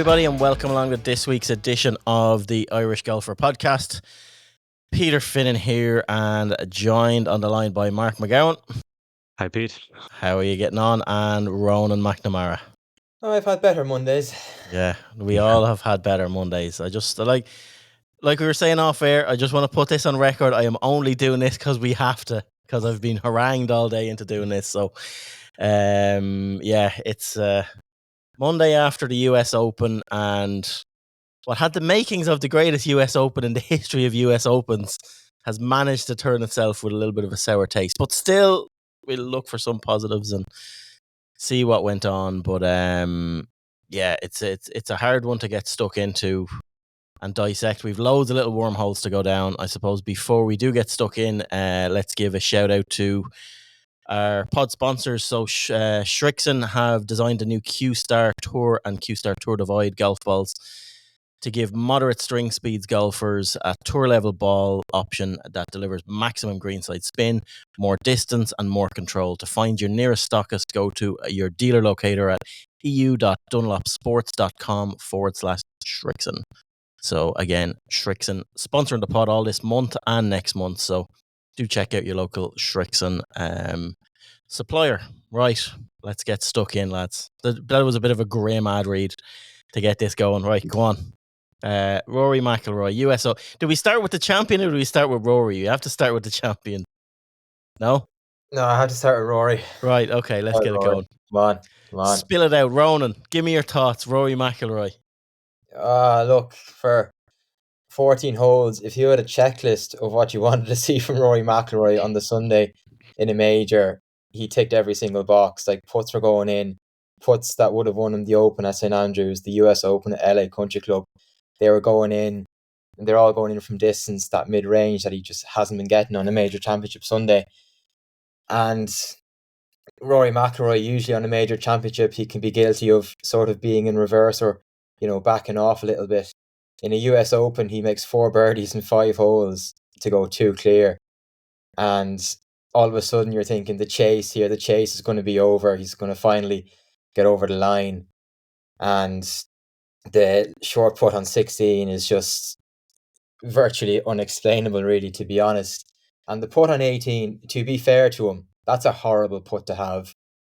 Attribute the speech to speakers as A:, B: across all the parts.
A: everybody, and welcome along to this week's edition of the Irish Golfer Podcast. Peter Finnan here, and joined on the line by Mark McGowan.
B: Hi, Pete.
A: How are you getting on? And Ronan McNamara.
C: Oh, I've had better Mondays.
A: Yeah, we all have had better Mondays. I just like we were saying off air, I just want to put this on record. I am only doing this because we have to, because I've been harangued all day into doing this. So, it's Monday after the US Open, and what had the makings of the greatest US Open in the history of US Opens has managed to turn itself with a little bit of a sour taste. But still, we'll look for some positives and see what went on. But it's a hard one to get stuck into and dissect. We've loads of little wormholes to go down. I suppose before we do get stuck in, let's give a shout out to our pod sponsors. So Shrixon have designed a new Q-Star Tour and Q-Star Tour Divide golf balls to give moderate string speeds golfers a tour level ball option that delivers maximum greenside spin, more distance and more control. To find your nearest stockist, go to your dealer locator at eu.dunlopsports.com/Shrixon. So again, Shrixon sponsoring the pod all this month and next month. So do check out your local Shrixon supplier. Right, let's get stuck in, lads. That was a bit of a grim ad read to get this going. Right, go on. Rory McIlroy, USO. Do we start with the champion or do we start with Rory? You have to start with the champion. No,
C: I had to start with Rory.
A: Right, okay, let's get it going.
C: Come on.
A: Spill it out. Ronan, give me your thoughts. Rory McIlroy.
C: Look, for 14 holes, if you had a checklist of what you wanted to see from Rory McIlroy on the Sunday in a major, he ticked every single box. Like, putts were going in, putts that would have won him the Open at St Andrews, the US Open at LA Country Club. They were going in, and they're all going in from distance, that mid-range that he just hasn't been getting on a major championship Sunday. And Rory McIlroy, usually on a major championship, he can be guilty of sort of being in reverse or, backing off a little bit. In a US Open, he makes 4 birdies in 5 holes to go 2 clear. And all of a sudden you're thinking the chase is going to be over. He's going to finally get over the line. And the short putt on 16 is just virtually unexplainable, really, to be honest. And the putt on 18, to be fair to him, that's a horrible putt to have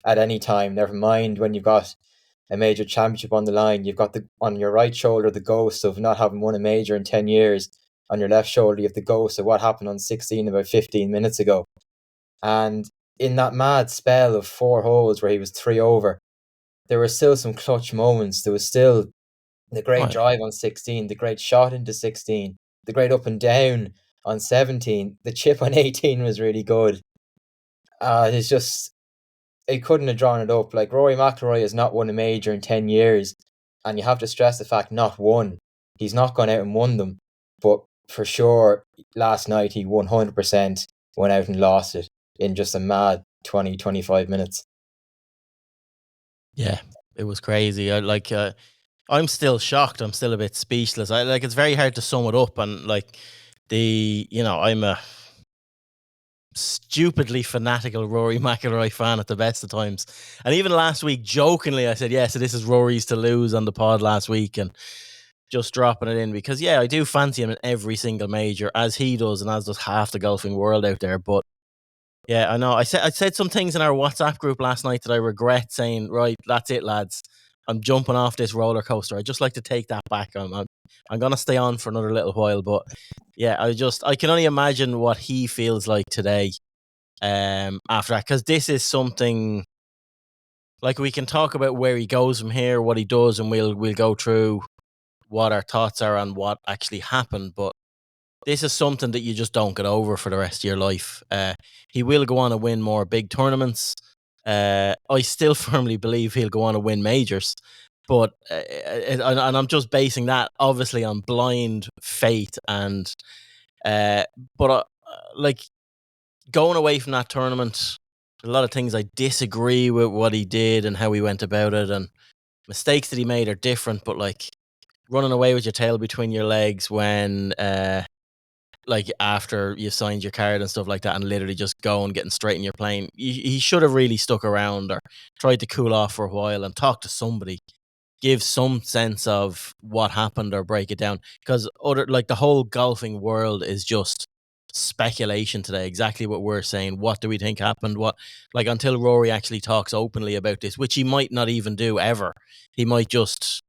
C: at any time. Never mind when you've got a major championship on the line. You've got on your right shoulder the ghost of not having won a major in 10 years. On your left shoulder, you have the ghost of what happened on 16 about 15 minutes ago. And in that mad spell of 4 holes where he was 3 over, there were still some clutch moments. There was still the great drive on 16, the great shot into 16, the great up and down on 17. The chip on 18 was really good. It's just, he couldn't have drawn it up. Like, Rory McIlroy has not won a major in 10 years, and you have to stress the fact, not won. He's not gone out and won them, but for sure, last night he 100% went out and lost it in just a mad 20-25 minutes.
A: Yeah, it was crazy. I'm still shocked. I'm still a bit speechless. It's very hard to sum it up. And I'm a stupidly fanatical Rory McIlroy fan at the best of times. And even last week, jokingly, I said, so this is Rory's to lose on the pod last week, and just dropping it in because, I do fancy him in every single major, as he does and as does half the golfing world out there. But yeah, I know. I said some things in our WhatsApp group last night that I regret saying. Right, that's it, lads. I'm jumping off this roller coaster. I'd just like to take that back. I'm going to stay on for another little while. But yeah, I can only imagine what he feels like today after that. Because this is something, like, we can talk about where he goes from here, what he does, and we'll go through what our thoughts are on what actually happened. But this is something that you just don't get over for the rest of your life. He will go on and win more big tournaments. I still firmly believe he'll go on and win majors, but and I'm just basing that obviously on blind faith. And like, going away from that tournament, a lot of things I disagree with what he did and how he went about it, and mistakes that he made are different. But like, running away with your tail between your legs when like after you signed your card and stuff like that, and literally just going, getting straight in your plane. He should have really stuck around or tried to cool off for a while and talk to somebody. give some sense of what happened or break it down, because the whole golfing world is just speculation today. Exactly what we're saying. What do we think happened? What, like, until Rory actually talks openly about this, which he might not even do ever. He might just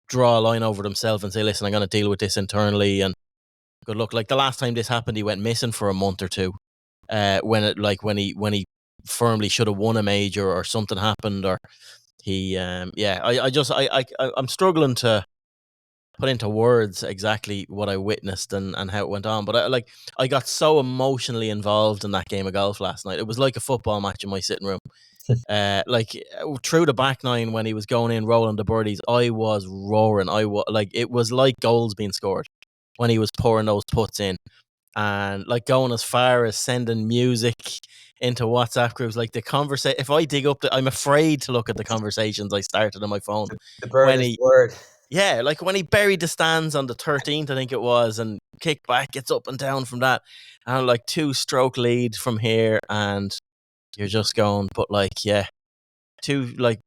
A: draw a line over it himself and say, listen, I'm going to deal with this internally and good luck. Like the last time this happened, he went missing for a month or two. When he firmly should have won a major, or something happened, or he I'm struggling to put into words exactly what I witnessed and how it went on. But I got so emotionally involved in that game of golf last night. It was like a football match in my sitting room. Through the back nine, when he was going in rolling the birdies, I was roaring. It was like goals being scored when he was pouring those putts in, and like going as far as sending music into WhatsApp groups. Like the conversation, if I dig up I'm afraid to look at the conversations I started on my phone.
C: The bird is the word.
A: Yeah, like when he buried the stands on the 13th, I think it was, and kicked back, gets up and down from that, and like 2-stroke lead from here, and you're just going, but like, yeah,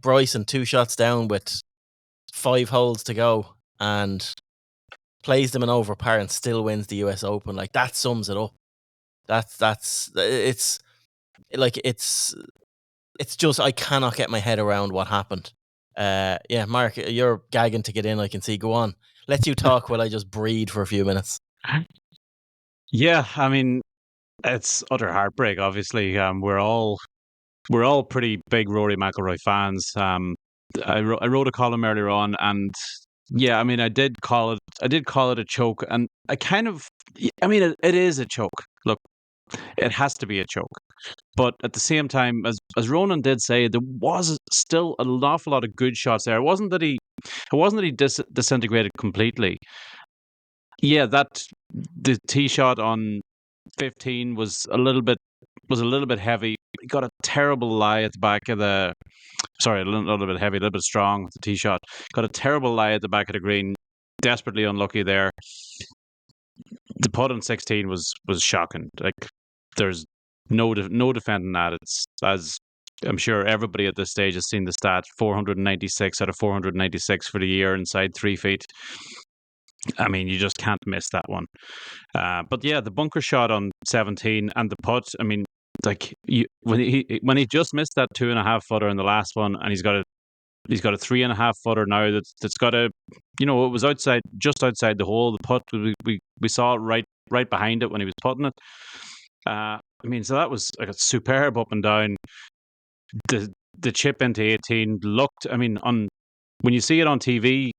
A: Bryson 2 shots down with 5 holes to go, and plays them in over par and still wins the US Open. Like that sums it up. It's just, I cannot get my head around what happened. Mark, you're gagging to get in, I can see. Go on. Let you talk while I just breathe for a few minutes.
B: Yeah, I mean, it's utter heartbreak. Obviously, we're all pretty big Rory McIlroy fans. I wrote a column earlier on, and yeah, I mean, I did call it a choke, and it is a choke. Look, it has to be a choke. But at the same time, as Ronan did say, there was still an awful lot of good shots there. It wasn't that he disintegrated completely. Yeah, the tee shot on 15 was a little bit heavy. He got a terrible lie at the back of the. Sorry, a little bit heavy, a little bit strong with the tee shot. Got a terrible lie at the back of the green. Desperately unlucky there. The putt on 16 was shocking. Like, there's no defending that. It's, as I'm sure everybody at this stage has seen the stat, 496 out of 496 for the year inside 3 feet. I mean, you just can't miss that one. But yeah, the bunker shot on 17 and the putt. I mean, like when he just missed that 2.5 footer in the last one, and he's got a 3.5 footer now that's got a, it was just outside the hole. The putt, we saw it right behind it when he was putting it. I mean, so that was like a superb up and down. The chip into 18 looked. I mean, when you see it on TV,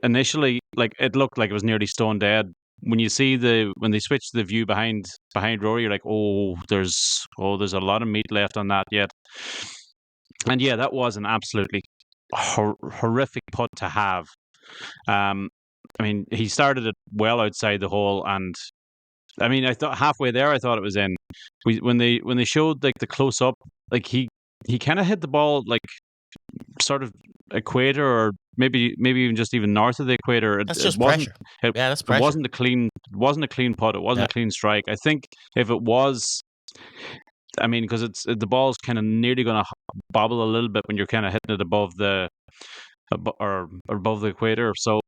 B: initially, like, it looked like it was nearly stone dead. When you see when they switch the view behind Rory, you're like, there's a lot of meat left on that yet. And yeah, that was an absolutely horrific putt to have. I mean, he started it well outside the hole, and I mean, I thought halfway there, I thought it was in. When they showed like the close up, like he kind of hit the ball like sort of equator, or maybe even north of the equator.
A: That's just pressure. That's pressure.
B: It wasn't a clean putt. It wasn't a clean strike. I think if it was, I mean, because the ball's kind of nearly going to bobble a little bit when you're kind of hitting it above the equator. So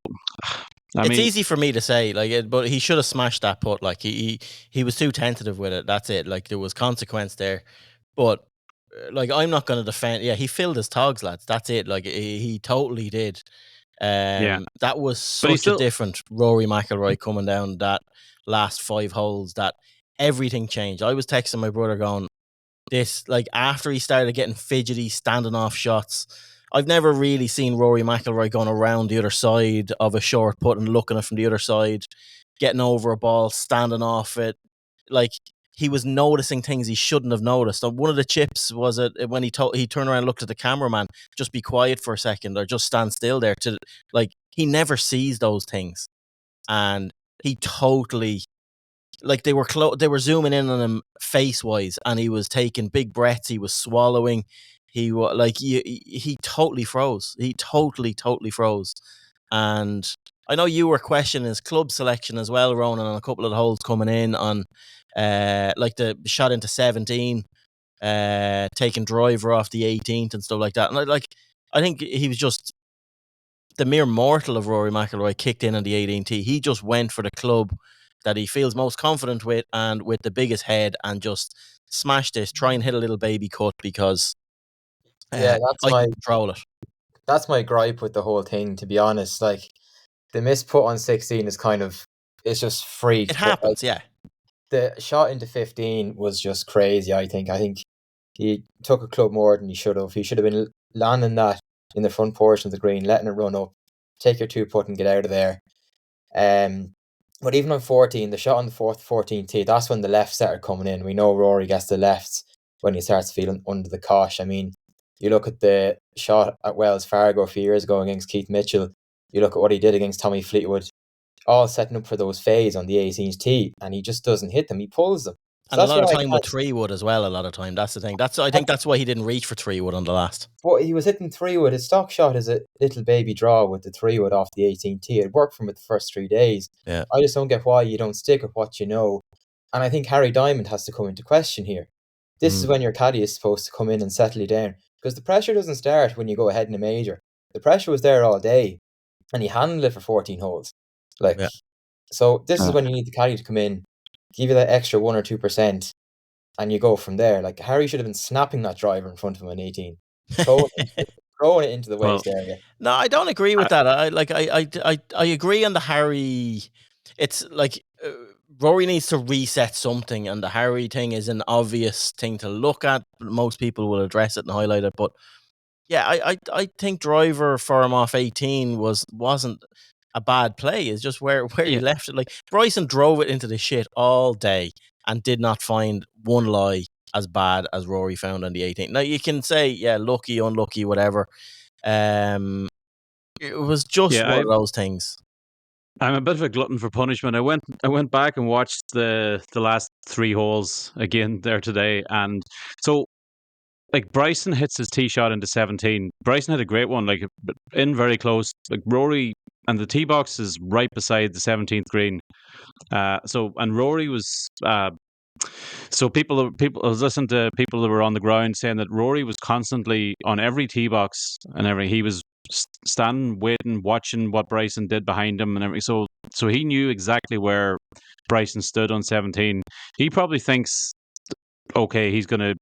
A: it's easy for me to say, like, but he should have smashed that putt. Like he was too tentative with it. That's it. Like, there was consequence there, but like, I'm not going to defend. Yeah, he filled his togs, lads. That's it. Like, he totally did. That was such a different Rory McIlroy coming down that last 5 holes, that everything changed. I was texting my brother going, this, like, after he started getting fidgety, standing off shots, I've never really seen Rory McIlroy going around the other side of a short putt and looking at it from the other side, getting over a ball, standing off it. Like, he was noticing things he shouldn't have noticed. One of the chips was when he turned around and looked at the cameraman, just be quiet for a second, or just stand still there. Like, he never sees those things, and he totally, like, they were zooming in on him face wise, and he was taking big breaths. He was swallowing. He was like, he totally froze. He totally froze. And I know you were questioning his club selection as well, Ronan, on a couple of the holes coming in on, like the shot into 17, taking driver off the 18th and stuff like that. And I think he was just the mere mortal of Rory McIlroy kicked in on the 18th tee. He just went for the club that he feels most confident with and with the biggest head and just smash this, try and hit a little baby cut because
C: Yeah,
A: I can control it.
C: that's my gripe with the whole thing, to be honest. Like, the miss put on 16 is kind of, it's just freak.
A: It
C: But, like,
A: happens, yeah.
C: the shot into 15 was just crazy, I think. I think he took a club more than he should have. He should have been landing that in the front portion of the green, letting it run up, take your 2-putt and get out of there. But even on 14, the shot on the 14th tee, that's when the left started coming in. We know Rory gets the lefts when he starts feeling under the cosh. I mean, you look at the shot at Wells Fargo a few years ago against Keith Mitchell, you look at what he did against Tommy Fleetwood, all setting up for those fades on the 18th tee, and he just doesn't hit them, he pulls them.
A: And a lot of time with 3-wood as well, a lot of time. That's the thing. I think that's why he didn't reach for 3-wood on the last.
C: But he was hitting 3-wood. His stock shot is a little baby draw with the 3-wood off the 18th tee. It worked for him the first 3 days.
A: Yeah.
C: I just don't get why you don't stick with what you know. And I think Harry Diamond has to come into question here. This is when your caddy is supposed to come in and settle you down. Because the pressure doesn't start when you go ahead in a major. The pressure was there all day. And he handled it for 14 holes. So this is when you need the caddy to come in, give you that extra 1 or 2%. And you go from there. Like, Harry should have been snapping that driver in front of him on 18, throwing it into the waste area.
A: No, I don't agree with that. I agree on the Harry. It's like Rory needs to reset something, and the Harry thing is an obvious thing to look at. Most people will address it and highlight it, but yeah, I think driver for him off 18 wasn't a bad play. It's just where he left it. Like, Bryson drove it into the shit all day and did not find one lie as bad as Rory found on the 18th. Now, you can say, yeah, lucky, unlucky, whatever. It was just one of those things.
B: I'm a bit of a glutton for punishment. I went back and watched the last 3 holes again there today, and so, like, Bryson hits his tee shot into 17. Bryson had a great one, like, in very close. Like, Rory, and the tee box is right beside the 17th green. And Rory was. So people, I was listening to people that were on the ground saying that Rory was constantly on every tee box and he was standing, waiting, watching what Bryson did behind him and everything. So he knew exactly where Bryson stood on 17. He probably thinks, okay, he's gonna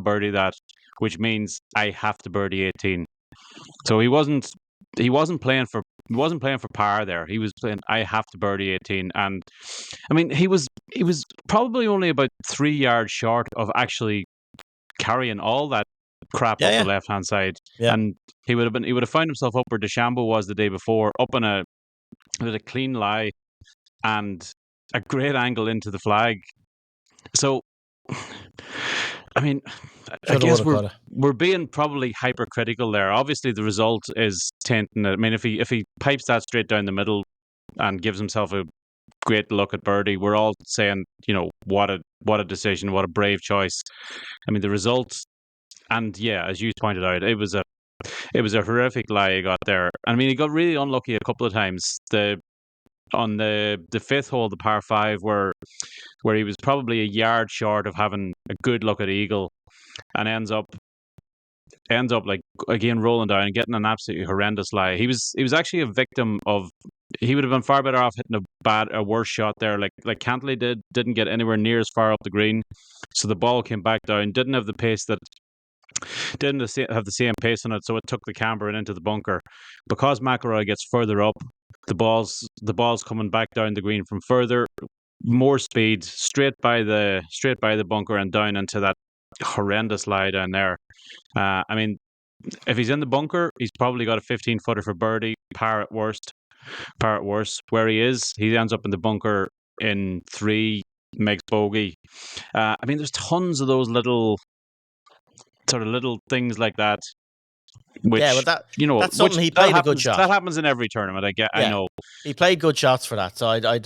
B: birdie that, which means I have to birdie 18. So he wasn't playing for par there. He was playing, I have to birdie 18. And I mean, he was probably only about 3 yards short of actually carrying all that crap up the left hand side.
A: Yeah.
B: And he would have found himself up where DeChambeau was the day before, up in with a clean lie and a great angle into the flag. So, I mean, I guess we're being probably hypercritical there. Obviously, the result is tainting it. I mean, if he pipes that straight down the middle and gives himself a great look at birdie, we're all saying, you know, what a decision, what a brave choice. I mean, the result, and yeah, as you pointed out, it was a horrific lie he got there. I mean, he got really unlucky a couple of times. On the 5th hole, the par 5, where he was probably a yard short of having a good look at eagle, and ends up like, again, rolling down and getting an absolutely horrendous lie. He was actually a victim of. He would have been far better off hitting a worse shot there. Like Cantley didn't get anywhere near as far up the green, so the ball came back down. Didn't have the pace didn't have the same pace on it, so it took the camber and into the bunker. Because McIlroy gets further up, the ball's coming back down the green from further, more speed, straight by the bunker and down into that horrendous lie down there. I mean, if he's in the bunker, he's probably got a 15-footer for birdie, par at worst. Where he ends up in the bunker in 3, makes bogey. I mean, there's tons of those little things like that. Which,
A: but that's something he played a good shot.
B: That happens in every tournament. I know
A: he played good shots for that. So I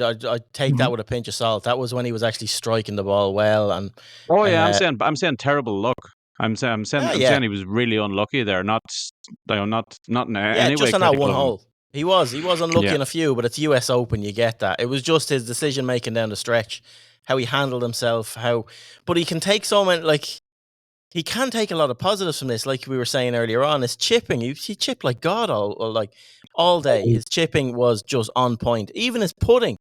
A: take that with a pinch of salt. That was when he was actually striking the ball well. And
B: I'm saying terrible luck. I'm saying he was really unlucky there. Not in any way.
A: Just on that one hole. He was unlucky in a few, but it's US Open. You get that. It was just his decision making down the stretch, how he handled himself, but he can take so many, like, he can take a lot of positives from this. Like we were saying earlier on, it's chipping. He chipped like God, all day. His chipping was just on point. Even his putting,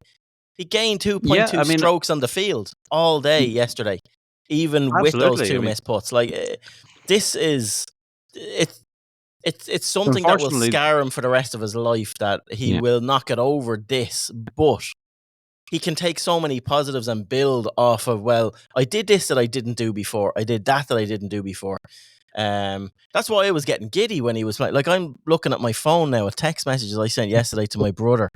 A: he gained 2.2 strokes on the field all day yesterday, even with those two missed putts. Like this is it's something that will scar him for the rest of his life, that he will not get over this. But he can take so many positives and build off of, well, I did this that I didn't do before. I did that I didn't do before. That's why I was getting giddy when he was playing. Like, I'm looking at my phone now at text messages I sent yesterday to my brother.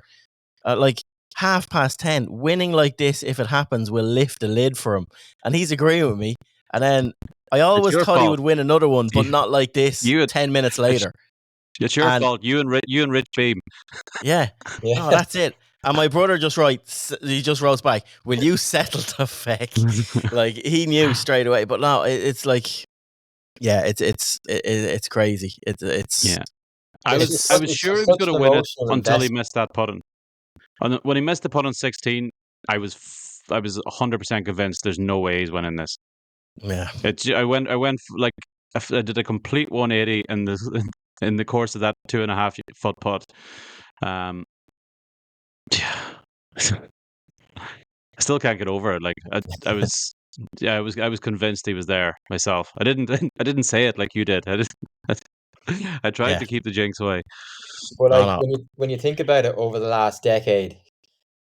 A: Like 10:30, winning like this, if it happens, will lift the lid for him. And he's agreeing with me. And then I always thought he would win another one, but not like this 10 minutes later.
B: It's your fault. You and Rich Beam.
A: Yeah. No, that's it. And my brother just wrote back, will you settle the feck? Like, he knew straight away. But no, it's like, yeah, it's crazy. It's
B: I was sure he was going to win it until he missed that putt. When he missed the putt on 16, I was 100% convinced there's no way he's winning this.
A: Yeah.
B: I went like, I did a complete 180 in the course of that 2.5 foot putt. I still can't get over it. Like, I was convinced he was there myself. I didn't say it like you did. I tried to keep the jinx away.
C: Well, like, when you think about it over the last decade,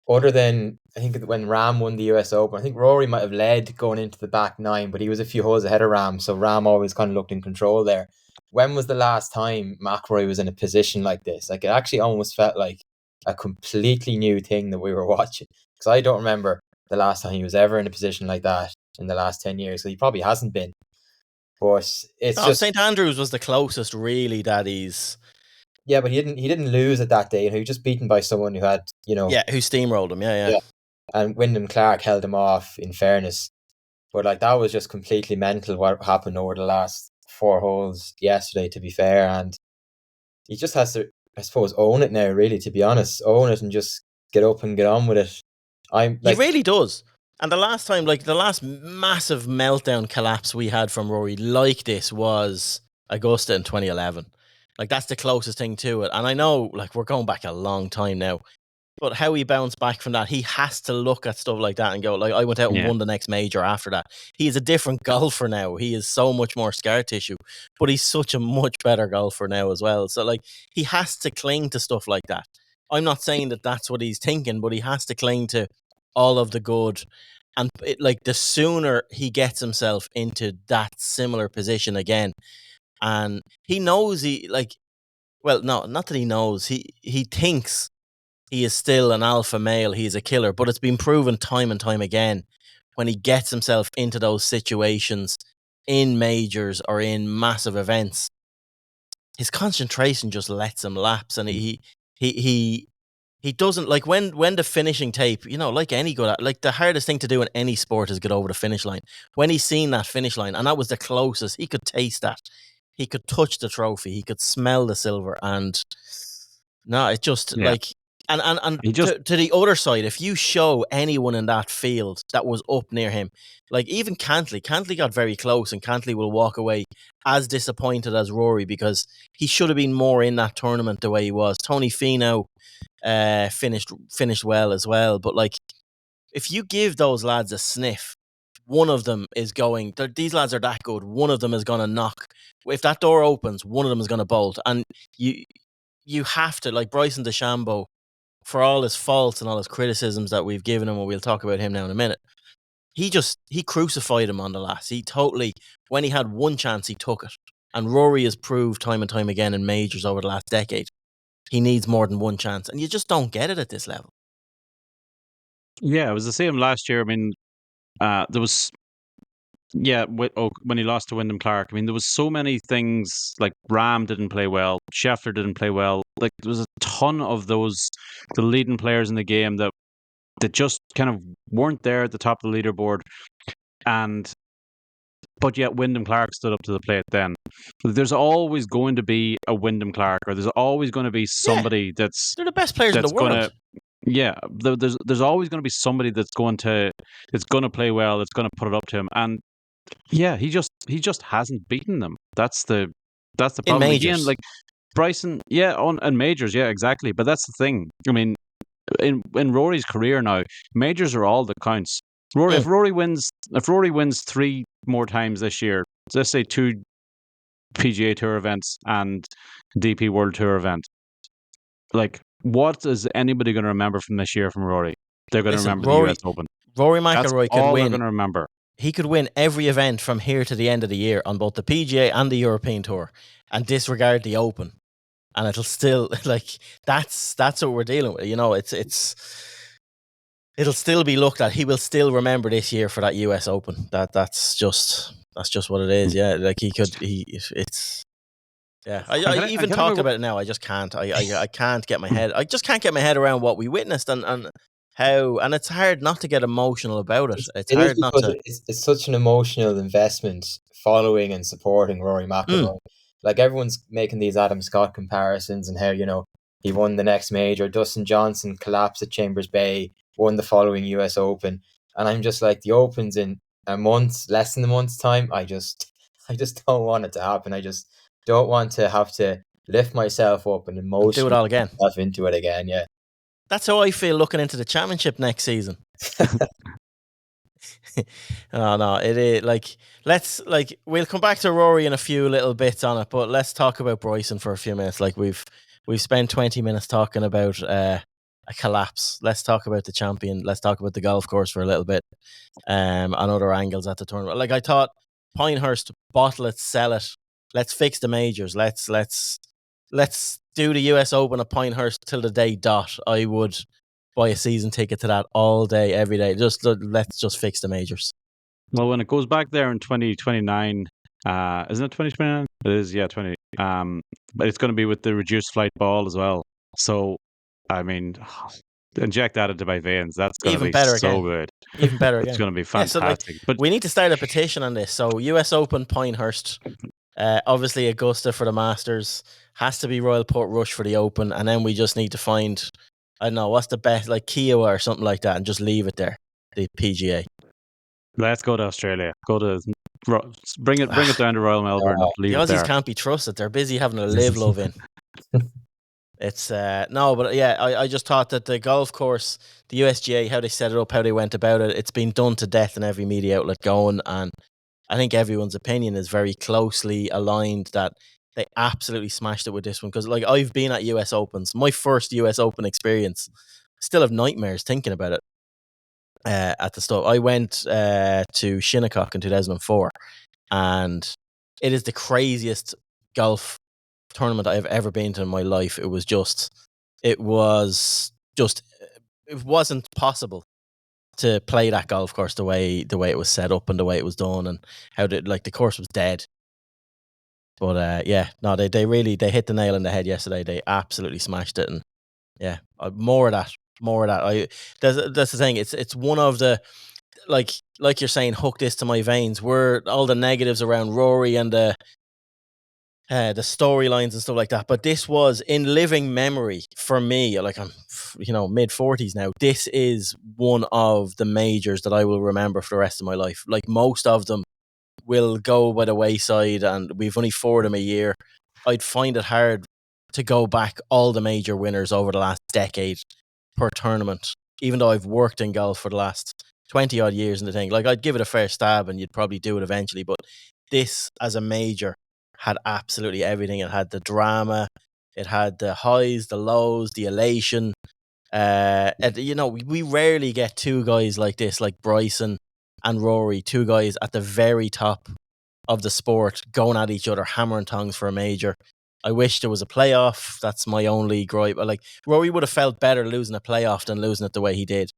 C: other than, I think, when Rahm won the US Open, I think Rory might have led going into the back nine, but he was a few holes ahead of Rahm, so Rahm always kind of looked in control there. When was the last time McIlroy was in a position like this? Like, it actually almost felt like a completely new thing that we were watching, because I don't remember the last time he was ever in a position like that in the last 10 years. So he probably hasn't been. But it's just
A: St. Andrews was the closest, really, that he's.
C: Yeah, but he didn't lose at that day. He was just beaten by someone who had, who
A: steamrolled him. Yeah.
C: And Wyndham Clark held him off, in fairness. But like, that was just completely mental what happened over the last 4 holes yesterday, to be fair. And he just has to, I suppose, own it now, really, to be honest. Own it and just get up and get on with it.
A: He really does. And the last time, like, the last massive meltdown collapse we had from Rory like this was Augusta in 2011. Like, that's the closest thing to it. And I know, like, we're going back a long time now, but how he bounced back from that, he has to look at stuff like that and go, like, I went out and won the next major after that. He is a different golfer now. He is so much more scar tissue, but he's such a much better golfer now as well. So, like, he has to cling to stuff like that. I'm not saying that that's what he's thinking, but he has to cling to all of the good. And the sooner he gets himself into that similar position again, and he knows not that he knows, he thinks he is still an alpha male, he's a killer, but it's been proven time and time again, when he gets himself into those situations in majors or in massive events, his concentration just lets him lapse, and he doesn't, like, when the finishing tape, like any good, like, the hardest thing to do in any sport is get over the finish line. When he's seen that finish line, and that was the closest, he could taste that. He could touch the trophy. He could smell the silver. And no, it just like, and to the other side, if you show anyone in that field that was up near him, like even Cantley got very close, and Cantley will walk away as disappointed as Rory, because he should have been more in that tournament the way he was. Tony Finau finished well as well, but like, if you give those lads a sniff, one of them is going, these lads are that good, one of them is going to knock. If that door opens, one of them is going to bolt. And you have to, like Bryson DeChambeau, for all his faults and all his criticisms that we've given him, and we'll talk about him now in a minute, he crucified him on the last. He totally, when he had one chance, he took it. And Rory has proved time and time again in majors over the last decade, he needs more than one chance, and you just don't get it at this level.
B: Yeah, it was the same last year. I mean, there was, when he lost to Wyndham Clark, I mean, there was so many things, like Rahm didn't play well, Scheffler didn't play well. Like, there was a ton of the leading players in the game that just kind of weren't there at the top of the leaderboard. But yet Wyndham Clark stood up to the plate then. There's always going to be a Wyndham Clark, or there's always going to be somebody they're
A: the best players in the world.
B: There's always going to be somebody that's going to play well, that's going to put it up to him. And he just hasn't beaten them. That's the problem.
A: In majors.
B: Again, like, Bryson, yeah, and majors, yeah, exactly. But that's the thing. I mean, in Rory's career now, majors are all that counts. Rory, if Rory wins 3 more times this year, let's say 2 PGA Tour events and DP World Tour event, like what is anybody going to remember from this year from Rory? They're going to remember the US Open.
A: Rory
B: That's
A: McIlroy could
B: all
A: win.
B: they're going to remember.
A: He could win every event from here to the end of the year on both the PGA and the European Tour, and disregard the Open, and it'll still that's what we're dealing with. You know, it'll still be looked at. He will still remember this year for that US Open. That's just what it is. Yeah, like it's. Yeah, I even talk about it now. I just can't. I can't get my head. I just can't get my head around what we witnessed and how. And it's hard not to get emotional about it. It's hard not to.
C: It's such an emotional investment following and supporting Rory McIlroy. Like everyone's making these Adam Scott comparisons and how he won the next major. Dustin Johnson collapsed at Chambers Bay, won the following US Open, and I'm just like, the Open's in less than a month's time. I just don't want it to happen. I just don't want to have to lift myself up and emotionally
A: do it all again.
C: Myself into it again. Yeah,
A: that's how I feel looking into the championship next season. No, it is we'll come back to Rory in a few little bits on it, but let's talk about Bryson for a few minutes. Like we've spent 20 minutes talking about a collapse. Let's talk about the champion. Let's talk about the golf course for a little bit, on other angles at the tournament. Like I thought, Pinehurst, bottle it, sell it. Let's fix the majors. Let's do the US Open at Pinehurst till the day dot. I would buy a season ticket to that all day, every day. Let's just fix the majors.
B: Well, when it goes back there in 2029, isn't it 2029? It is, yeah, 20. But it's going to be with the reduced flight ball as well. So, I mean, inject that into my veins. That's going to be so good.
A: Even better again.
B: It's going to be fantastic.
A: But we need to start a petition on this. So, US Open Pinehurst. Obviously, Augusta for the Masters, has to be Royal Portrush for the Open, and then we just need to find, I don't know, what's the best, like Kiowa or something like that, and just leave it there, the PGA.
B: Let's go to Australia. Bring it down to Royal Melbourne.
A: The Aussies can't be trusted. They're busy having a live-love in. It's no, but yeah, I just thought that the golf course, the USGA, how they set it up, how they went about it, it's been done to death in every media outlet going, and I think everyone's opinion is very closely aligned that they absolutely smashed it with this one. Because like I've been at US Opens, my first US Open experience, still have nightmares thinking about it. At the start, I went to Shinnecock in 2004, and it is the craziest golf tournament I've ever been to in my life. It wasn't possible to play that golf course the way it was set up and the way it was done, and how the course was dead. But they really hit the nail on the head yesterday. They absolutely smashed it, and yeah, more of that. That's the thing. It's one of the like you're saying, hook this to my veins. Where all the negatives around Rory and the storylines and stuff like that, but this was in living memory for me. Like I'm, mid-40s now. This is one of the majors that I will remember for the rest of my life. Like most of them will go by the wayside, and we've only 4 of them a year. I'd find it hard to go back all the major winners over the last decade per tournament, even though I've worked in golf for the last 20 odd years and the thing. Like I'd give it a fair stab, and you'd probably do it eventually, but this as a major had absolutely everything. It had the drama, it had the highs, the lows, the elation. We rarely get 2 guys like this, like Bryson and Rory, 2 guys at the very top of the sport going at each other, hammer and tongs for a major. I wish there was a playoff. That's my only gripe. Like Rory would have felt better losing a playoff than losing it the way he did.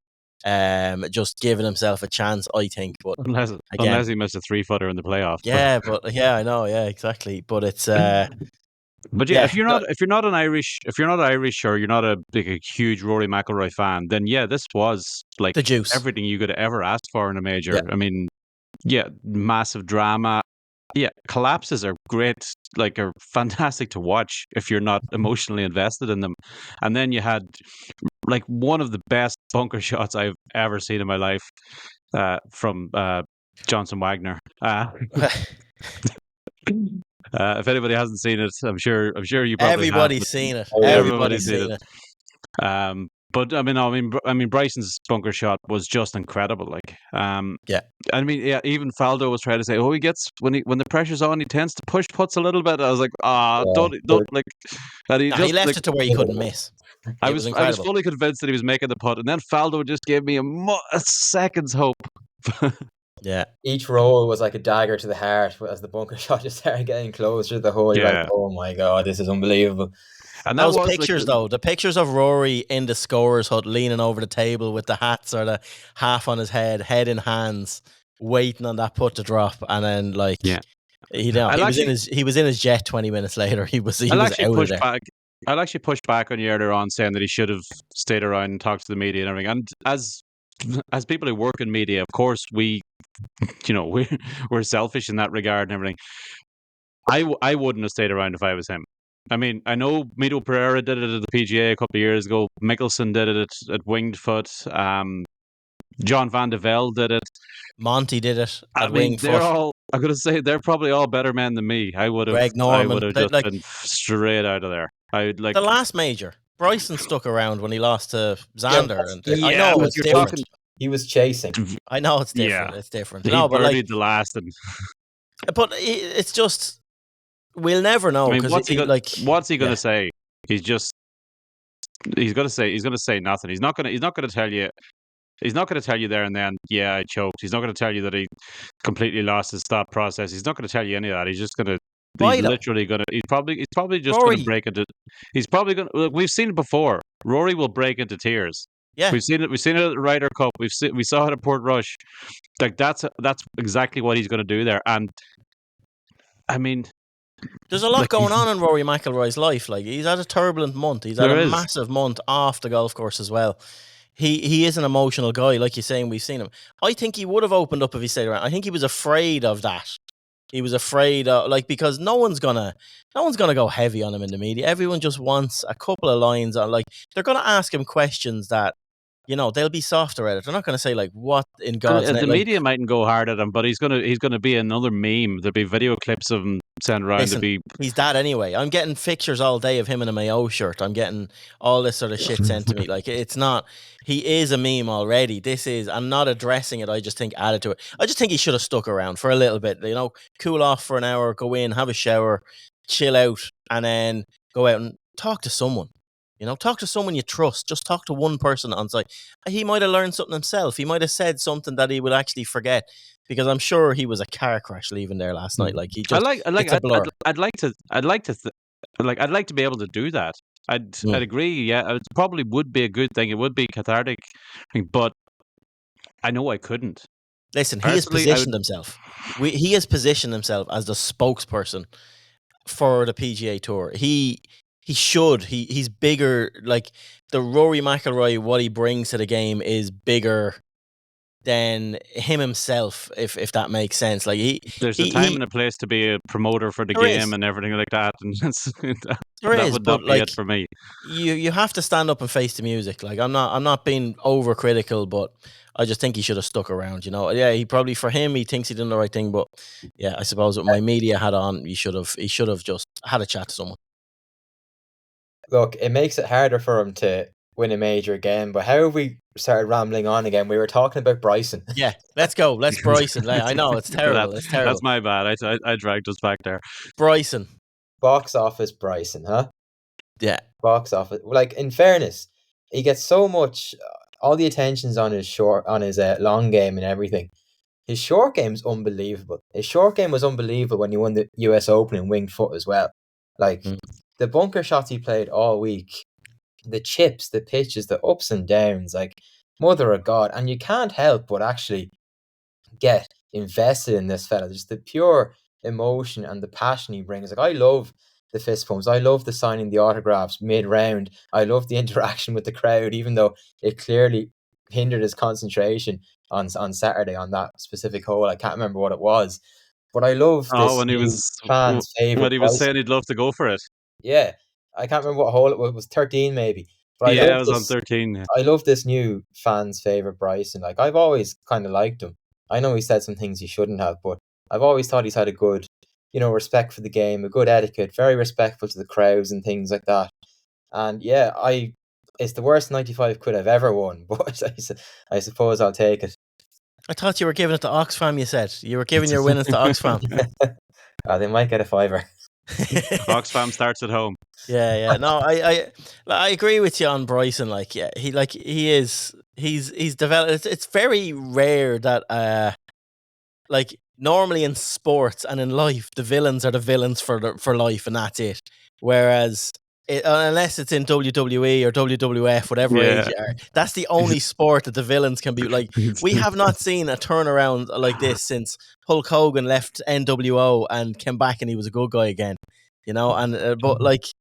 A: Just giving himself a chance, I think. But
B: unless he missed a 3-footer in the playoff.
A: Yeah, but I know, yeah, exactly. But it's
B: but yeah, if you're not Irish, or you're not a huge Rory McIlroy fan, then yeah, this was like
A: the juice,
B: everything you could have ever asked for in a major. Yeah. I mean, yeah, massive drama. Yeah, collapses are great, are fantastic to watch if you're not emotionally invested in them. And then you had one of the best bunker shots I've ever seen in my life from Johnson Wagner. If anybody hasn't seen it, I'm sure you probably have.
A: Everybody's seen it.
B: Everybody's
A: Everybody's
B: seen
A: seen it.
B: But I mean, Bryson's bunker shot was just incredible. Like,
A: Yeah.
B: I mean, yeah, even Faldo was trying to say, "Oh, he gets when the pressure's on, he tends to push putts a little bit." I was like, don't like." And he
A: Nah,
B: just
A: he left
B: like
A: it to where he couldn't miss.
B: I
A: It was
B: was
A: incredible.
B: fully convinced that he was making the putt, and then Faldo just gave me a second's hope.
A: Yeah.
C: Each roll was like a dagger to the heart as the bunker shot just started getting closer to the hole. You're like,
B: Yeah.
C: oh my God, this is unbelievable.
B: And that
A: Those
B: was
A: pictures,
B: like,
A: though, the pictures of Rory in the scorer's hut, leaning over the table with the hat sort of half on his head in hands, waiting on that putt to drop, and then like,
B: yeah.
A: he was in his jet 20 minutes later. He was
B: I'll
A: out
B: actually
A: of
B: push
A: there.
B: back. I'll actually push back on you earlier on, saying that he should have stayed around and talked to the media and everything. And as people who work in media, of course, we're selfish in that regard and everything. I wouldn't have stayed around if I was him. I mean, I know Mito Pereira did it at the PGA a couple of years ago. Mickelson did it at Winged Foot. John Van de Velde did it.
A: Monty did it
B: I
A: at
B: mean,
A: Winged Foot.
B: I'm going to say they're probably all better men than me. I would have
A: Greg Norman,
B: just
A: like
B: been straight out of there.
A: the last major. Bryson stuck around when he lost to Xander, and I
B: yeah,
A: know
B: but
A: it's
B: you're
A: different.
B: talking-
C: He was chasing.
A: I know it's different.
B: Yeah.
A: It's different.
B: He
A: No, but like,
B: birdied the last, and
A: but it's just we'll never know
B: I mean,
A: because
B: what's he going
A: yeah.
B: to say? He's going to say nothing. He's not going to tell you. He's not going to tell you there and then, yeah, I choked. He's not going to tell you that he completely lost his thought process. He's not going to tell you any of that. He's just going to.
A: Why
B: He's
A: though?
B: literally going to. He's probably just
A: Rory.
B: going to break into. He's probably going. Look, we've seen it before. Rory will break into tears.
A: Yeah.
B: We've seen it. We've seen it at the Ryder Cup. We saw it at Port Rush. Like that's exactly what he's going to do there. And I mean,
A: there's a lot going on in Rory McIlroy's life. Like he's had a turbulent month. He's had a massive month off the golf course as well. He is an emotional guy, like you're saying. We've seen him. I think he would have opened up if he stayed around. I think he was afraid of that. He was afraid of because no one's gonna go heavy on him in the media. Everyone just wants a couple of lines on. Like they're gonna ask him questions that they'll be softer at it. They're not gonna say like what in God's name.
B: The media mightn't go hard at him, but he's gonna be another meme. There'll be video clips of him sent around.
A: Listen, he's that anyway. I'm getting pictures all day of him in a Mayo shirt. I'm getting all this sort of shit sent to me. Like it's not. He is a meme already. I'm not addressing it. I just think added to it. I just think he should have stuck around for a little bit. Cool off for an hour, go in, have a shower, chill out, and then go out and talk to someone. Talk to someone you trust. Just talk to one person on site. He might have learned something himself. He might have said something that he would actually forget. Because I'm sure he was a car crash leaving there last night. Like he just, it's a blur.
B: I'd like to be able to do that. I'd agree. Yeah, it probably would be a good thing. It would be cathartic, but I know I couldn't.
A: Listen, he has positioned himself. He has positioned himself as the spokesperson for the PGA Tour. He should. He's bigger. Like the Rory McIlroy, what he brings to the game is bigger than him himself, if that makes sense. Like
B: there's a time and a place to be a promoter for the game and everything like that, and that would not be it for me.
A: You have to stand up and face the music. Like I'm not being overcritical, but I just think he should have stuck around. Yeah, he probably for him he thinks he did the right thing, but yeah, I suppose with my media hat on, he should have just had a chat to someone.
C: Look, it makes it harder for him to win a major again, but how have we started rambling on again? We were talking about Bryson.
A: Yeah, let's go. Let's Bryson. I know it's terrible. It's terrible.
B: That's my bad. I dragged us back there.
A: Bryson.
C: Box office Bryson, huh?
A: Yeah.
C: Box office. Like in fairness, he gets so much. All the attention's on his long game and everything. His short game's unbelievable. His short game was unbelievable when he won the US Open in Winged Foot as well. Like the bunker shots he played all week. The chips, the pitches, the ups and downs, like mother of God. And you can't help but actually get invested in this fella. Just the pure emotion and the passion he brings. Like I love the fist pumps. I love the signing the autographs mid-round. I love the interaction with the crowd, even though it clearly hindered his concentration on Saturday on that specific hole. I can't remember what it was. But I love this
B: when he was
C: fans' favourite.
B: When he was saying he'd love to go for it.
C: Yeah. I can't remember what hole it was. It was 13 maybe. But
B: it was on 13. Yeah.
C: I love this new fans' favourite Bryson. Like I've always kind of liked him. I know he said some things he shouldn't have, but I've always thought he's had a good respect for the game, a good etiquette, very respectful to the crowds and things like that. And yeah, it's the worst 95 quid I've ever won, but I suppose I'll take it.
A: I thought you were giving it to Oxfam, you said. You were giving your winnings to Oxfam.
C: They might get a fiver.
B: Oxfam starts at home.
A: Yeah. No, I agree with you on Bryson. He's developed. It's very rare that normally in sports and in life, the villains are the villains for life, and that's it. Whereas, unless it's in WWE or WWF, whatever age you are, that's the only sport that the villains can be. Like, we have not seen a turnaround like this since Hulk Hogan left NWO and came back and he was a good guy again. But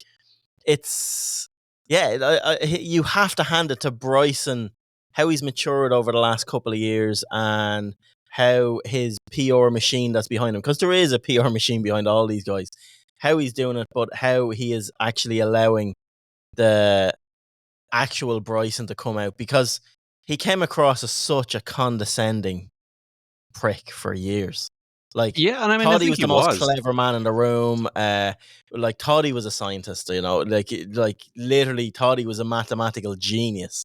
A: it's you have to hand it to Bryson, how he's matured over the last couple of years and how his PR machine that's behind him, because there is a PR machine behind all these guys, how he's doing it, but how he is actually allowing the actual Bryson to come out, because he came across as such a condescending prick for years.
B: Yeah, and I mean,
A: thought
B: I think
A: he was the most clever man in the room. Thought he was a scientist. Literally thought he was a mathematical genius.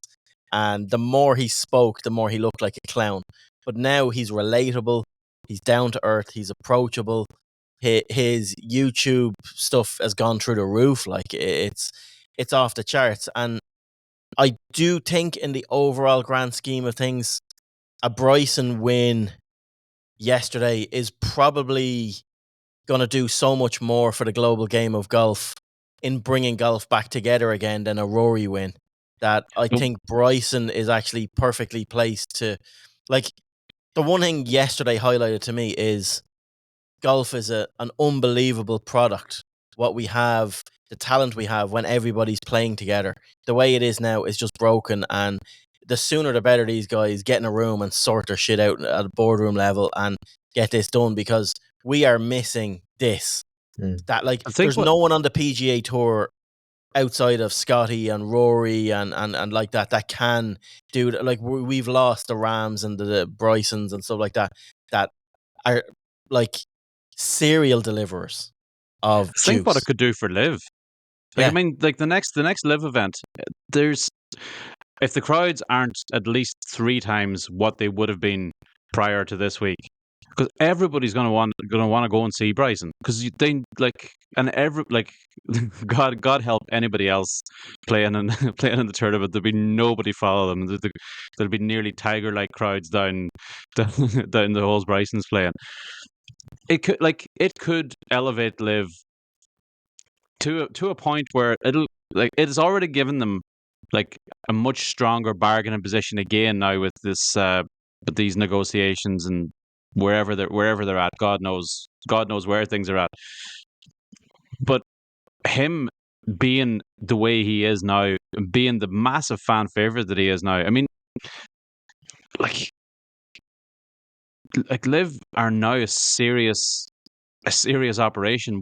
A: And the more he spoke, the more he looked like a clown. But now he's relatable. He's down to earth. He's approachable. His YouTube stuff has gone through the roof. It's off the charts. And I do think, in the overall grand scheme of things, a Bryson win yesterday is probably going to do so much more for the global game of golf in bringing golf back together again than a Rory win, that I think Bryson is actually perfectly placed to, the one thing yesterday highlighted to me is golf is an unbelievable product. What we have, the talent we have when everybody's playing together. The way it is now is just broken, and the sooner the better these guys get in a room and sort their shit out at a boardroom level and get this done, because we are missing this. There's no one on the PGA Tour outside of Scotty and Rory and like that can do that. Like, we've lost the Rams and the Brysons and stuff like that are like serial deliverers of juice.
B: Think what it could do for Liv. I mean, like the next Liv event, if the crowds aren't at least 3 times what they would have been prior to this week, because everybody's going to want to go and see Bryson, because God help anybody else playing in the tournament, there'll be nobody follow them. There'll be nearly tiger-like crowds down the holes Bryson's playing. It could elevate Liv to a point where it has already given them a much stronger bargaining position again now with this with these negotiations and wherever they're at. God knows where things are at. But him being the way he is now, being the massive fan favorite that he is now, I mean, like Liv are now a serious operation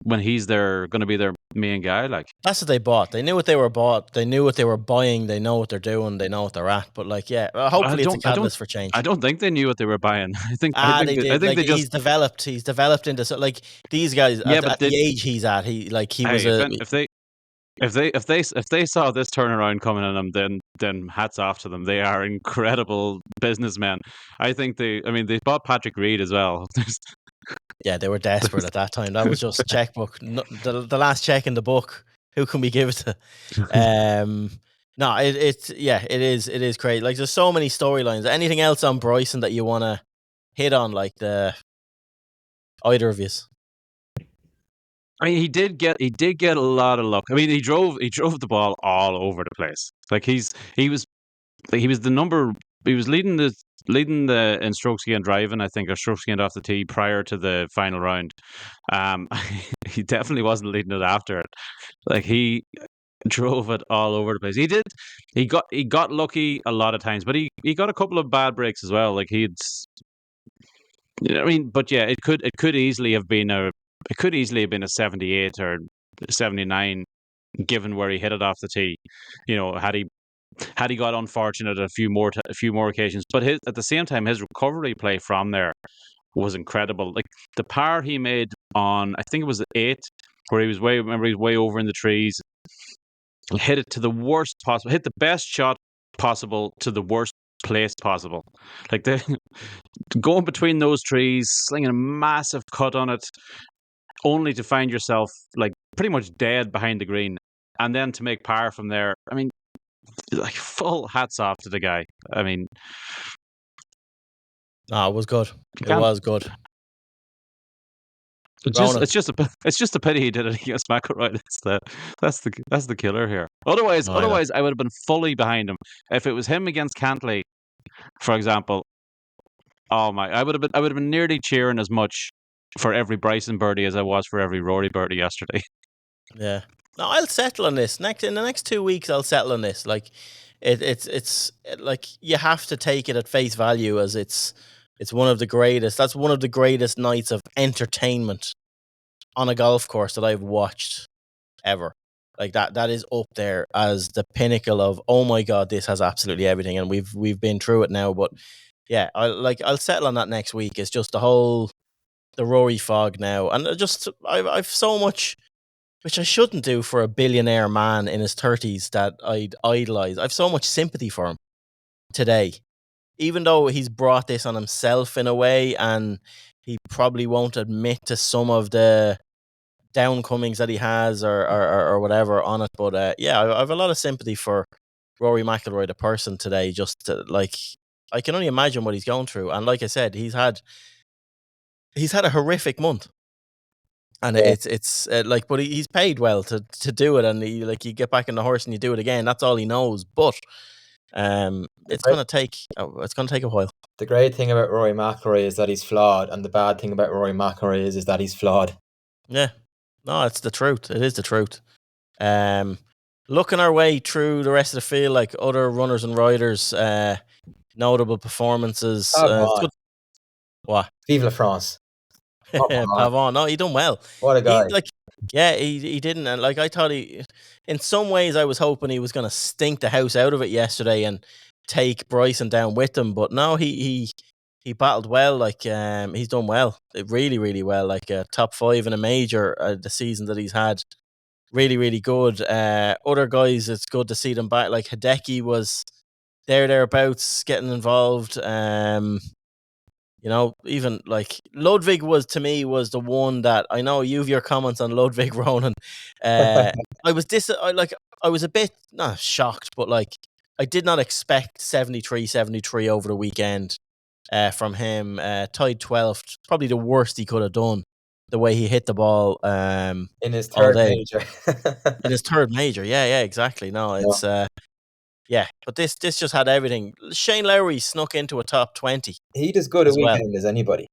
B: when he's going to be their main guy.
A: That's what they bought. They knew what they were bought. They knew what they were buying. They know what they're doing. They know what they're at. But hopefully it's a catalyst for change.
B: I don't think they knew what they were buying. I think
A: they did.
B: I think they just
A: he's developed into these guys at the age he's at.
B: If they saw this turnaround coming on them, then hats off to them. They are incredible businessmen. I think they bought Patrick Reed as well.
A: Yeah, they were desperate at that time. That was just checkbook. The last check in the book. Who can we give it to? No, it is great. Like, there's so many storylines. Anything else on Bryson that you want to hit on? Either of you?
B: I mean, he did get a lot of luck. I mean, he drove the ball all over the place. He was leading in strokes gained driving, I think, or strokes gained off the tee prior to the final round. He definitely wasn't leading it after it. He drove it all over the place. He did. He got lucky a lot of times, but he got a couple of bad breaks as well. But yeah, it could easily have been a 78 or 79, given where he hit it off the tee. Had he got unfortunate a few more occasions, but at the same time, his recovery play from there was incredible. Like the par he made on, I think it was the 8th, where he was way over in the trees, hit it to the worst possible, hit the best shot possible to the worst place possible. Like the going between those trees, slinging a massive cut on it, only to find yourself like pretty much dead behind the green, and then to make par from there. I mean, like full hats off to the guy. I mean,
A: No, it was good. It
B: can't-
A: was good.
B: it's just a pity he did it against McIlroy. That's the killer here. Otherwise,
A: Oh, yeah.
B: I would have been fully behind him. If it was him against Cantley, for example, oh my, I would have been nearly cheering as much for every Bryson birdie as I was for every Rory birdie yesterday.
A: Yeah. No, I'll settle on this. In the next 2 weeks, I'll settle on this. Like, it's like you have to take it at face value as it's one of the greatest. That's one of the greatest nights of entertainment on a golf course that I've watched ever. Like that is up there as the pinnacle of, oh my God, this has absolutely everything, and we've been through it now. But yeah, I'll settle on that next week. It's just the Rory fog now, and I've so much, which I shouldn't do for a billionaire man in his 30s that I'd idolize. I've so much sympathy for him today, even though he's brought this on himself in a way, and he probably won't admit to some of the downcomings that he has or whatever on it. But yeah, I have a lot of sympathy for Rory McIlroy, the person today. Just like, I can only imagine what he's going through, and like I said, he's had a horrific month. And
C: Yeah.
A: it's like, but he's paid well to do it, and you get back in the horse and you do it again. That's all he knows. But it's gonna take a while.
C: The great thing about Rory McIlroy is that he's flawed, and the bad thing about Rory McIlroy is that he's flawed.
A: Yeah, no, it's the truth. It is the truth. Looking our way through the rest of the field, like other runners and riders, notable performances.
C: Come
A: It's
C: on.
A: good. What?
C: Vive la France. Come on.
A: Pavon, no, he done well.
C: What a guy.
A: He didn't, and like I thought in some ways I was hoping he was going to stink the house out of it yesterday and take Bryson down with him, but no, he battled well. Like he's done well, really, really well. Like top 5 in a major the season that he's had, really, really good. Other guys, it's good to see them back. Like Hideki was thereabouts getting involved. Even like Ludwig was the one that I know you've your comments on Ludwig, Ronan. I was a bit not shocked, but like I did not expect 73 over the weekend from him. Tied 12th, probably the worst he could have done. The way he hit the ball
C: in his
A: all
C: third
A: day.
C: major.
A: In his third major, yeah, exactly. No, it's yeah, but this just had everything. Shane Lowry snuck into a top 20.
C: He does good a
A: as well.
C: weekend as anybody.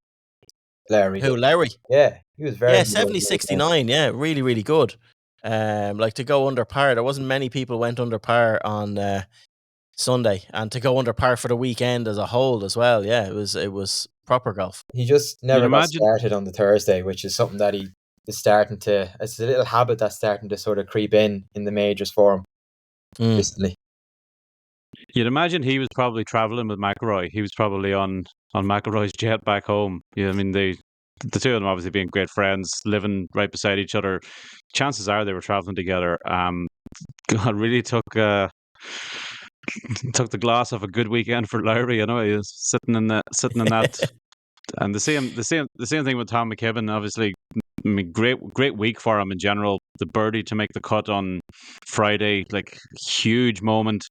C: Lowry.
A: Who, Lowry?
C: Yeah, he was very
A: Yeah,
C: good.
A: 70-69. Yeah, really, really good. Like to go under par. There wasn't many people went under par on Sunday, and to go under par for the weekend as a whole as well. Yeah, it was proper golf.
C: He just never got
B: imagine-
C: started on the Thursday, which is something that he is starting to. It's a little habit that's starting to sort of creep in the majors for him recently.
B: You'd imagine he was probably traveling with McIlroy. He was probably on McIlroy's jet back home. Yeah, I mean the two of them obviously being great friends, living right beside each other. Chances are they were traveling together. God, really took the glass off a good weekend for Lowry. I know he was sitting in that. And the same thing with Tom McKibben. Obviously, I mean, great week for him in general. The birdie to make the cut on Friday, like huge moment.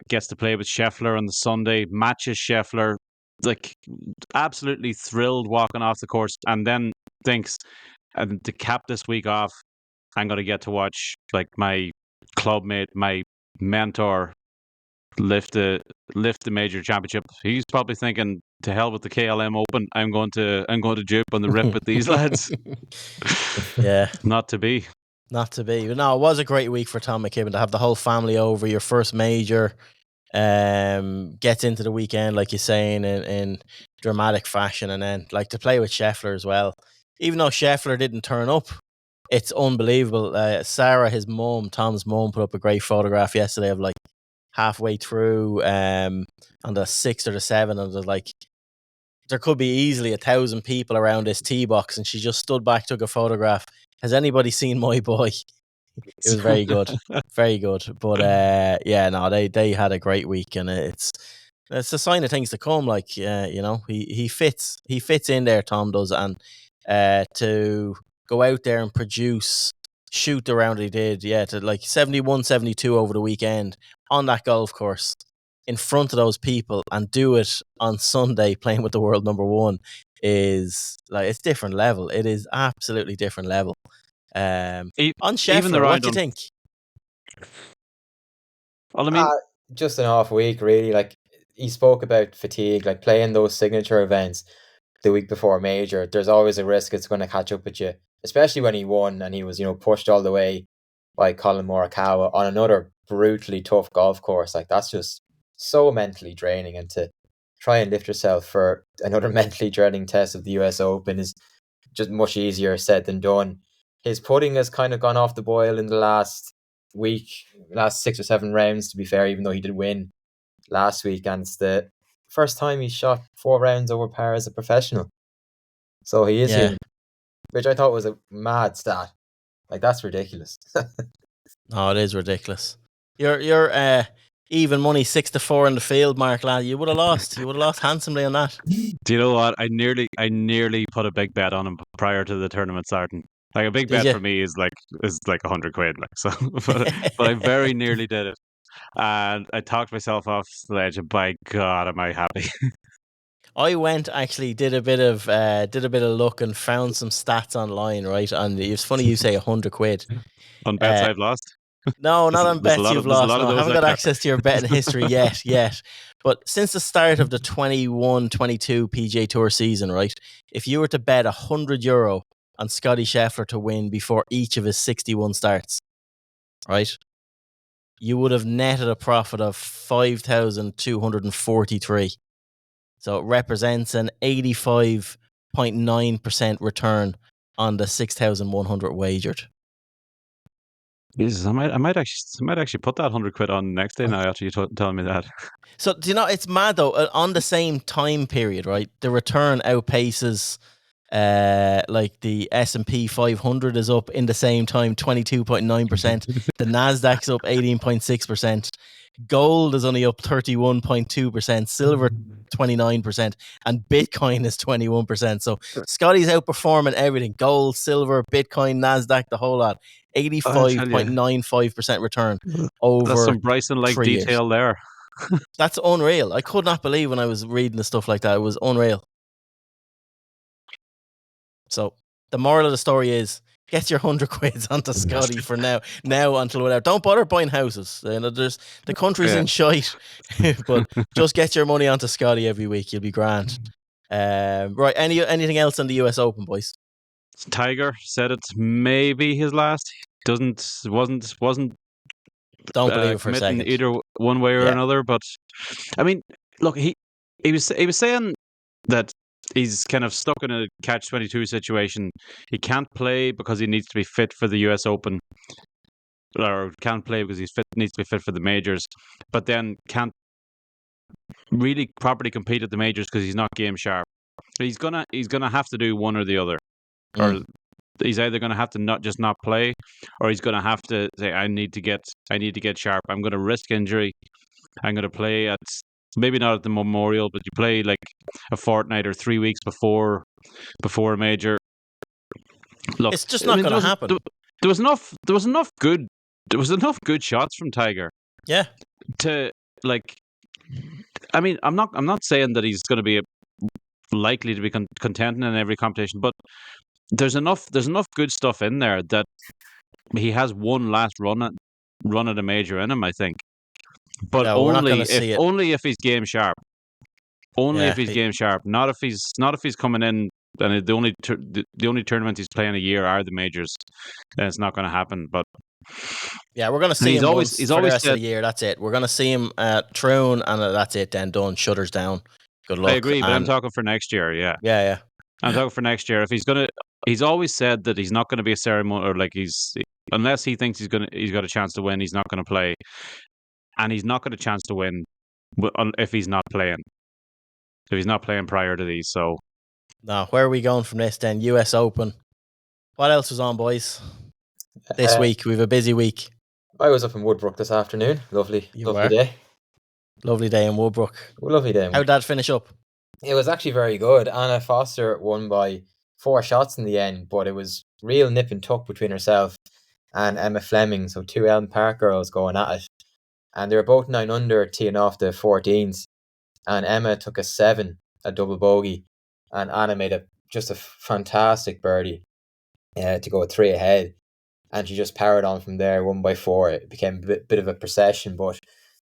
B: Gets to play with Scheffler on the Sunday, matches Scheffler, like absolutely thrilled walking off the course, and then thinks, and to cap this week off, I'm going to get to watch like my clubmate, my mentor, lift the major championship. He's probably thinking, to hell with the KLM Open. I'm going to juke on the rip with these lads.
A: Yeah,
B: Not to be.
A: No, it was a great week for Tom McKibben to have the whole family over. Your first major, gets into the weekend like you're saying in dramatic fashion, and then like to play with Scheffler as well. Even though Scheffler didn't turn up, it's unbelievable. Sarah, his mum, Tom's mum, put up a great photograph yesterday of like halfway through on the 6th or the 7th, and there's like there could be easily 1,000 people around this tee box, and she just stood back, took a photograph. Has anybody seen my boy? It was very good, very good. But no, they had a great week, and it's a sign of things to come. Like he fits in there. Tom does, and to go out there and produce, shoot the round he did, to like 71, 72 over the weekend on that golf course in front of those people, and do it on Sunday playing with the world number one is like, it's different level. It is absolutely different level. On Scheffler, what do you think?
B: Well, I mean,
C: just an off week, really. Like, he spoke about fatigue, like playing those signature events the week before a major. There's always a risk it's going to catch up with you, especially when he won and he was, pushed all the way by Colin Morikawa on another brutally tough golf course. Like, that's just so mentally draining, and to try and lift yourself for another mentally draining test of the US Open is just much easier said than done. His putting has kind of gone off the boil in the last week, last 6 or 7 rounds, to be fair, even though he did win last week, and it's the first time he's shot 4 rounds over par as a professional. So he is hitting, which I thought was a mad stat. Like, that's ridiculous.
A: Oh, it is ridiculous. You're even money 6-4 in the field, Mark, lad. You would have lost. You would have lost handsomely on that.
B: Do you know what? I nearly put a big bet on him prior to the tournament starting. Like, a big
A: Did
B: bet
A: you?
B: for me is like £100. Like, so, but I very nearly did it, and I talked myself off the ledge. And by God, am I happy!
A: I went, actually did a bit of look and found some stats online, right? And it's funny you say £100
B: on bets I've lost.
A: No, not on bets you've lost. No, I haven't got access to your betting history yet. But since the start of the 21-22 PGA Tour season, right? If you were to bet €100 on Scotty Scheffler to win before each of his 61 starts, right, you would have netted a profit of 5,243. So it represents an 85.9% return on the 6,100 wagered.
B: Jesus, I might actually put that £100 on next day now after you telling me that.
A: So, do you know, it's mad though, on the same time period, right? The return outpaces like the S&P 500 is up in the same time 22.9%. The Nasdaq's up 18.6%. Gold is only up 31.2%, silver 29%, and Bitcoin is 21%. So Scotty's outperforming everything: gold, silver, Bitcoin, Nasdaq, the whole lot. 85.95% return over.
B: That's some Bryson-like
A: 3 years.
B: detail there.
A: That's unreal. I could not believe when I was reading the stuff like that. It was unreal. So the moral of the story is, get your £100 onto Scotty for now until whatever. Don't bother buying houses. The country's in shite, but just get your money onto Scotty every week. You'll be grand. Right. Anything else on the US Open, boys?
B: Tiger said it's maybe his last. Wasn't.
A: Don't believe it for a second.
B: Either one way or another. But I mean, look, he was saying that he's kind of stuck in a catch-22 situation. He can't play because he needs to be fit for the US Open, or can't play because needs to be fit for the majors, but then can't really properly compete at the majors because he's not game sharp. He's gonna have to do one or the other, or he's either gonna have to not play, or he's gonna have to say, I need to get sharp. I'm gonna risk injury. I'm gonna play at, maybe not at the Memorial, but you play like a fortnight or 3 weeks before a major. Look,
A: it's just not going to happen.
B: There was enough good shots from Tiger.
A: Yeah.
B: To, like, I mean, I'm not saying that he's going to be likely to be contending in every competition, but there's enough good stuff in there that he has one last run at a major in him, I think. But only if he's game sharp. If he's game sharp. Not if he's coming in, and the only tournament he's playing a year are the majors. Then it's not going to happen. But
A: yeah, we're going to see him for the rest of the year. That's it. We're going to see him at Troon, and that's it. Then done. Shutters down. Good luck.
B: I agree, but I'm talking for next year.
A: Yeah.
B: I'm talking for next year. If he's gonna, he's always said that he's not going to be a ceremony, or like unless he thinks he's got a chance to win, he's not going to play, and he's not got a chance to win if he's not playing. he's not playing prior to these. So
A: Now, where are we going from this then? US Open. What else was on, boys? This week, we have a busy week.
C: I was up in Woodbrook this afternoon. Lovely day.
A: Lovely day in Woodbrook.
C: Lovely day.
A: How'd that finish up?
C: It was actually very good. Anna Foster won by 4 shots in the end, but it was real nip and tuck between herself and Emma Fleming. So 2 Elm Park girls going at it. And they were both 9 under teeing off the 14s. And Emma took a 7, a double bogey. And Anna made just a fantastic birdie to go 3 ahead. And she just powered on from there, 1 by 4. It became a bit of a procession, but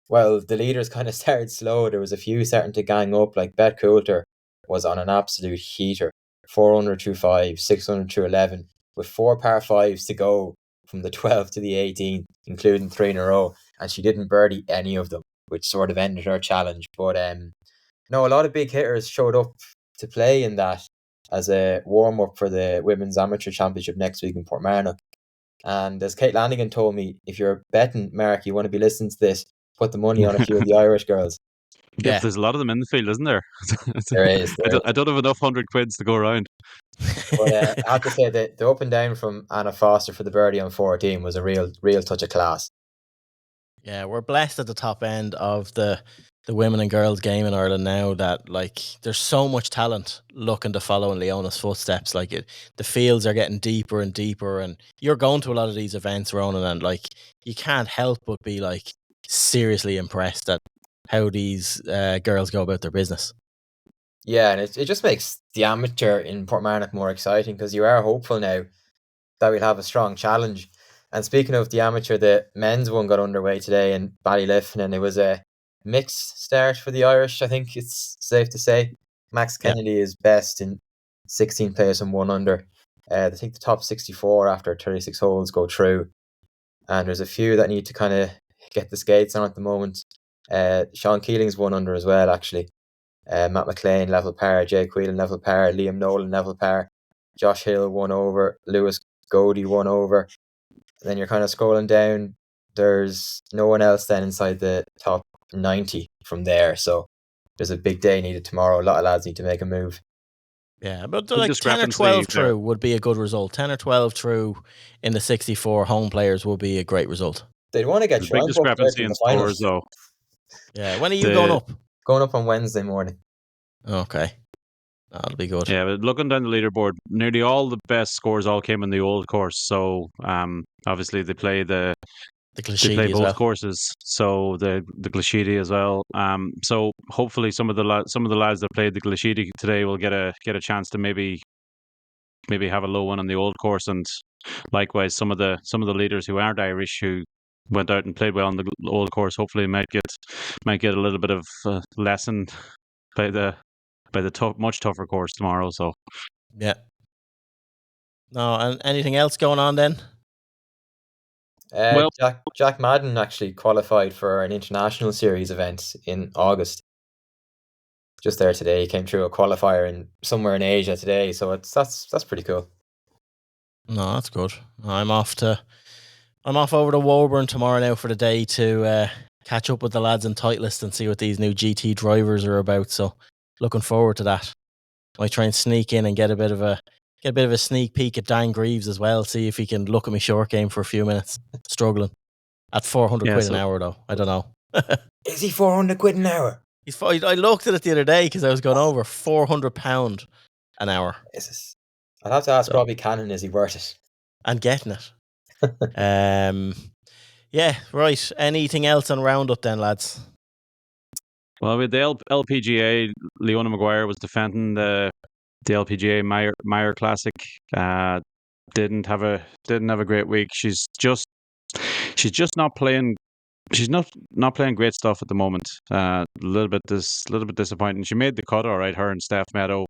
C: well, the leaders kind of started slow. There was a few starting to gang up, like Beth Coulter was on an absolute heater, 400 through 5, 600 through 11, with 4 par 5s to go from the 12th to the 18th, including 3 in a row, and she didn't birdie any of them, which sort of ended her challenge. But no, a lot of big hitters showed up to play in that as a warm-up for the Women's Amateur Championship next week in Portmarnock. And as Kate Lanigan told me, if you're betting, Mark, you want to be listening to this, put the money on a few of the Irish girls.
B: yeah, there's a lot of them in the field, isn't there?
C: There is.
B: I don't have enough 100 quids to go around.
C: But I have to say that the up and down from Anna Foster for the birdie on 14 was a real touch of class.
A: Yeah, we're blessed at the top end of the women and girls game in Ireland now that like there's so much talent looking to follow in Leona's footsteps. Like the fields are getting deeper and deeper, and you're going to a lot of these events, Ronan, and like you can't help but be like seriously impressed at how these girls go about their business.
C: Yeah, and it just makes the amateur in Portmarnock more exciting because you are hopeful now that we'll have a strong challenge. And speaking of the amateur, the men's one got underway today in Ballyliffin, and it was a mixed start for the Irish, I think it's safe to say. Max Kennedy is best in 16 players and 1 under. I think the top 64 after 36 holes go through. And there's a few that need to kind of get the skates on at the moment. Sean Keeling's 1 under as well, actually. Matt McLean, level par. Jay Quelan, level par. Liam Nolan, level par. Josh Hill, 1 over. Lewis Godey, 1 over. And then you're kind of scrolling down. There's no one else then inside the top 90 from there. So there's a big day needed tomorrow. A lot of lads need to make a move.
A: Yeah, but like 10 or 12 through would be a good result. 10 or 12 through in the 64 home players would be a great result.
C: They'd want to get
B: big discrepancy in scores, though.
A: Yeah, when are you going up?
C: Going up on Wednesday morning.
A: Okay. That'll be good.
B: Yeah, but looking down the leaderboard, nearly all the best scores all came in the old course. So obviously they play both courses. So the Glashidi as well. So hopefully some of the lads that played the Glashidi today will get a chance to maybe have a low one on the old course, and likewise some of the leaders who aren't Irish who went out and played well on the old course hopefully might get a little bit of lesson by the much tougher course tomorrow. So
A: yeah. No, and anything else going on then?
C: Well, Jack Madden actually qualified for an international series event in August. Just there today, he came through a qualifier somewhere in Asia today, so that's pretty cool.
A: No, that's good. I'm off over to Woburn tomorrow now for the day to catch up with the lads in Titleist and see what these new GT drivers are about. So looking forward to that. Might try and sneak in and get a bit of a sneak peek at Dan Greaves as well. See if he can look at me short game for a few minutes. Struggling at 400 quid an hour though. I don't know.
C: Is he 400 quid an hour?
A: I looked at it the other day because I was going over £400 an hour.
C: I'd have to ask Robbie Cannon, is he worth it?
A: And getting it. Yeah, right. Anything else on Roundup then, lads?
B: Well, with the LPGA, Leona Maguire was defending the LPGA Meyer Classic. Didn't have a great week. She's just not playing. She's not playing great stuff at the moment. A little bit disappointing. She made the cut all right. Her and Steph Meadow.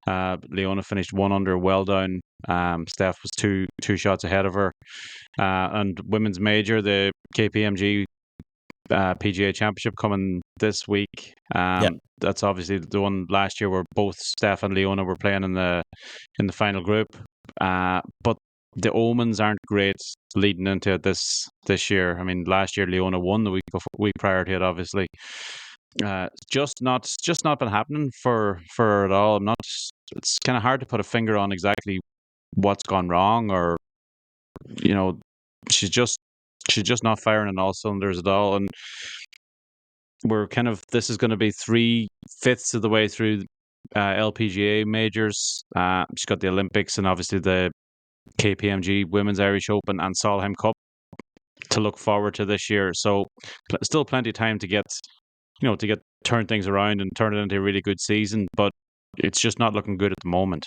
B: Leona finished 1 under, well down. Steph was two shots ahead of her. And women's major, the KPMG PGA Championship coming this week. That's obviously the one last year where both Steph and Leona were playing in the final group. But the omens aren't great leading into this year. I mean, last year Leona won, the week prior to it, obviously. Just not been happening for her at all. It's kind of hard to put a finger on exactly what's gone wrong, or she's just not firing on all cylinders at all. And this is going to be 3/5 of the way through LPGA majors. She's got the Olympics and obviously the KPMG Women's Irish Open and Solheim Cup to look forward to this year. So still plenty of time to get turn things around and turn it into a really good season, but it's just not looking good at the moment.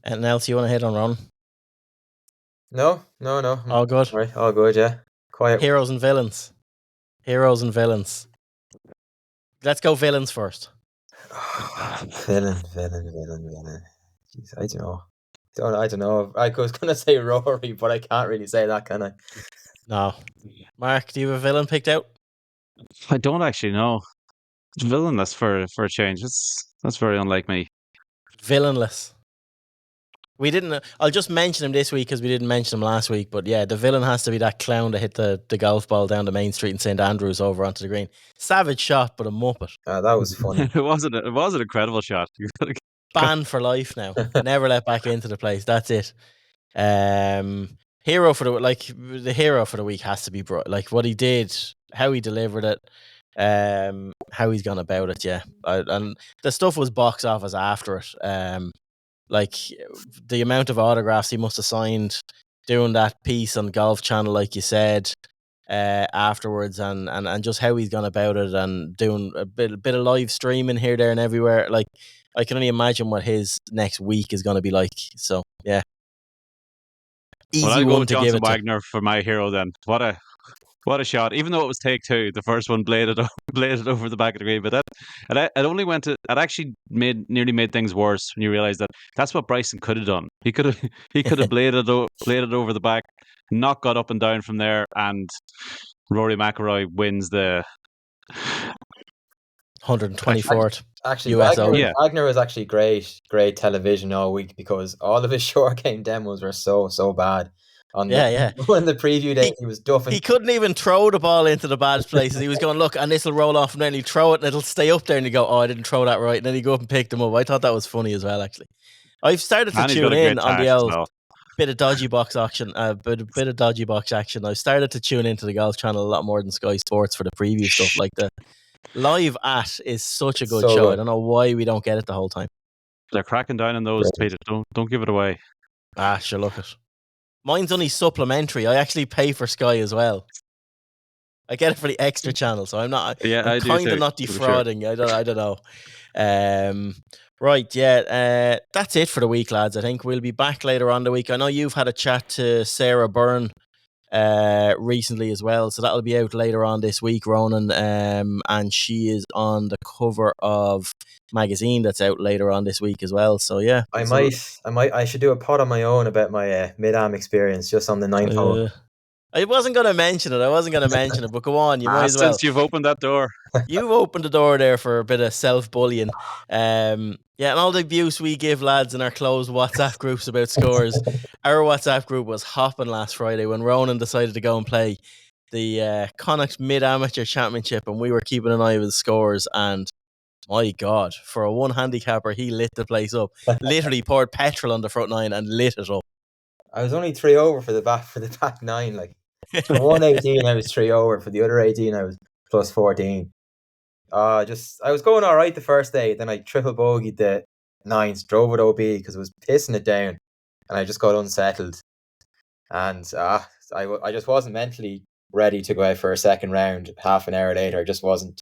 A: Anything else you want to hit on, Ron?
C: No.
A: All good?
C: Right, all good, yeah. Quiet.
A: Heroes and villains. Let's go villains first.
C: Villain. Jeez, I don't know. I was going to say Rory, but I can't really say that, can I?
A: No. Mark, do you have a villain picked out?
B: I don't actually know. Villainless for a change. That's very unlike me.
A: Villainless. We didn't. I'll just mention him this week because we didn't mention him last week. But yeah, the villain has to be that clown that hit the golf ball down the main street in St Andrews over onto the green. Savage shot, but a muppet.
C: That was funny.
B: It was an incredible shot.
A: Banned for life now. Never let back into the place. That's it. Hero for the hero for the week has to be like what he did, how he delivered it, how he's gone about it. Yeah, and the stuff was box office after it. Like the amount of autographs he must have signed doing that piece on Golf Channel, like you said, afterwards, and just how he's gone about it and doing a bit of live streaming here, there, and everywhere. Like I can only imagine what his next week is going to be like. So yeah, easy
B: I'll go
A: one
B: with
A: to give
B: Johnson
A: it to.
B: Wagner for my hero then. What a shot! Even though it was take two, the first one bladed over the back of the green, but it actually nearly made things worse when you realize that that's what Bryson could have done. He could have bladed over the back, not got up and down from there, and Rory McIlroy wins the
A: 124th
C: Actually,
A: US Open.
C: Wagner was actually great television all week because all of his short game demos were so bad. On the preview day, he was duffing.
A: He couldn't even throw the ball into the bad places. He was going, look, and this will roll off, and then he'll throw it, and it'll stay up there, and you go, oh, I didn't throw that right, and then he go up and pick them up. I thought that was funny as well, actually. I've started to tune in on the old bit of dodgy box action. Bit of dodgy box action. I've started to tune into the Golf Channel a lot more than Sky Sports for the preview stuff. Like the live is such a good show. Good. I don't know why we don't get it the whole time.
B: They're cracking down on those, Peter. Don't give it away.
A: Sure, look it. Mine's only supplementary. I actually pay for Sky as well. I get it for the extra channel, so I'm not. Yeah, I'm kind of not defrauding. Sure. I don't know. Right, yeah. That's it for the week, lads. I think we'll be back later on the week. I know you've had a chat to Sarah Byrne recently as well, so that'll be out later on this week, Ronan. And she is on the cover of magazine that's out later on this week as well. So yeah,
C: I should do a pod on my own about my mid-am experience just on the 9th hole.
A: I wasn't going to mention it, but go on, you might as well.
B: Since you've opened that door.
A: You've opened the door there for a bit of self-bullying. Yeah, and all the abuse we give lads in our closed WhatsApp groups about scores. Our WhatsApp group was hopping last Friday when Ronan decided to go and play the Connacht Mid-Amateur Championship, and we were keeping an eye on his scores, and my God, for a one handicapper, he lit the place up. Literally poured petrol on the front nine and lit it up.
C: I was only 3 over for the back nine. Like for 118, I was 3 over. For the other 18, I was plus 14. I was going all right the first day. Then I triple bogeyed the 9s, drove it OB because it was pissing it down, and I just got unsettled. And I just wasn't mentally ready to go out for a second round. Half an hour later, I just wasn't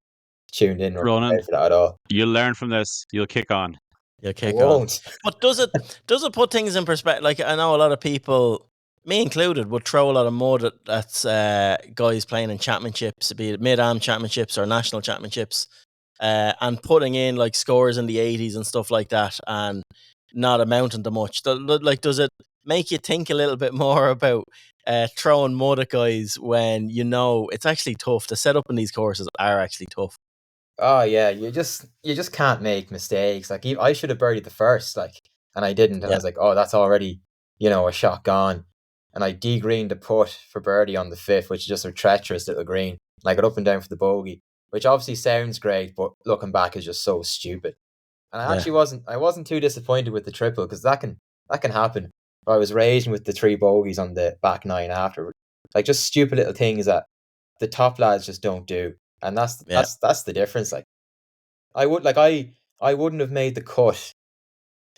C: tuned in or
B: Ronan,
C: for that at all.
B: You'll learn from this. You'll kick on.
A: You'll kick on. But does it put things in perspective? Like I know a lot of people, me included, would throw a lot of mud at guys playing in championships, be it mid-am championships or national championships, and putting in like scores in the 80s and stuff like that, and not amounting to much. Like, does it make you think a little bit more about throwing mud at guys when you know it's actually tough? The setup in these courses are actually tough.
C: Oh yeah, you just can't make mistakes. Like I should have birdied the first, and I didn't. And I was like, oh, that's already a shot gone. And I de-greened the putt for birdie on the 5th, which is just a treacherous little green. And I got up and down for the bogey. which obviously sounds great, but looking back is just so stupid. And I actually wasn't too disappointed with the triple, because that can happen. I was raging with the 3 bogeys on the back 9 after, like just stupid little things that the top lads just don't do, and that's the difference. Like I wouldn't have made the cut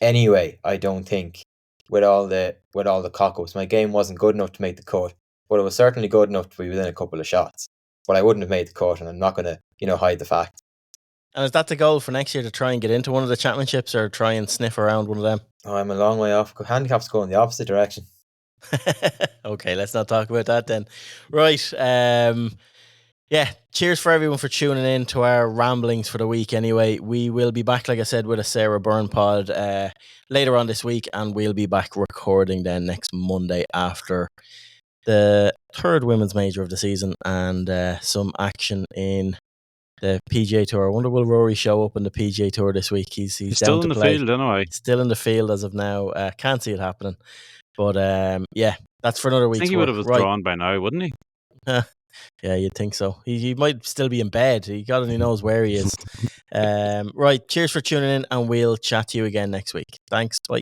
C: anyway. I don't think, with all the cock-ups, my game wasn't good enough to make the cut, but it was certainly good enough to be within a couple of shots. But I wouldn't have made the cut, and I'm not going to hide the fact.
A: And is that the goal for next year, to try and get into one of the championships, or try and sniff around one of them?
C: Oh, I'm a long way off. Handicaps go in the opposite direction.
A: Okay, let's not talk about that then. Right. Yeah, cheers for everyone for tuning in to our ramblings for the week anyway. We will be back, like I said, with a Sarah Byrne pod later on this week, and we'll be back recording then next Monday after the 3rd women's major of the season and some action in the PGA Tour. I wonder, will Rory show up in the PGA Tour this week? He's
B: still in the field anyway.
A: Still in the field as of now. Can't see it happening. But yeah, that's for another week's
B: I think he would have withdrawn by now, wouldn't he?
A: Yeah, you'd think so. He might still be in bed. God only knows where he is. Right, cheers for tuning in, and we'll chat to you again next week. Thanks. Bye.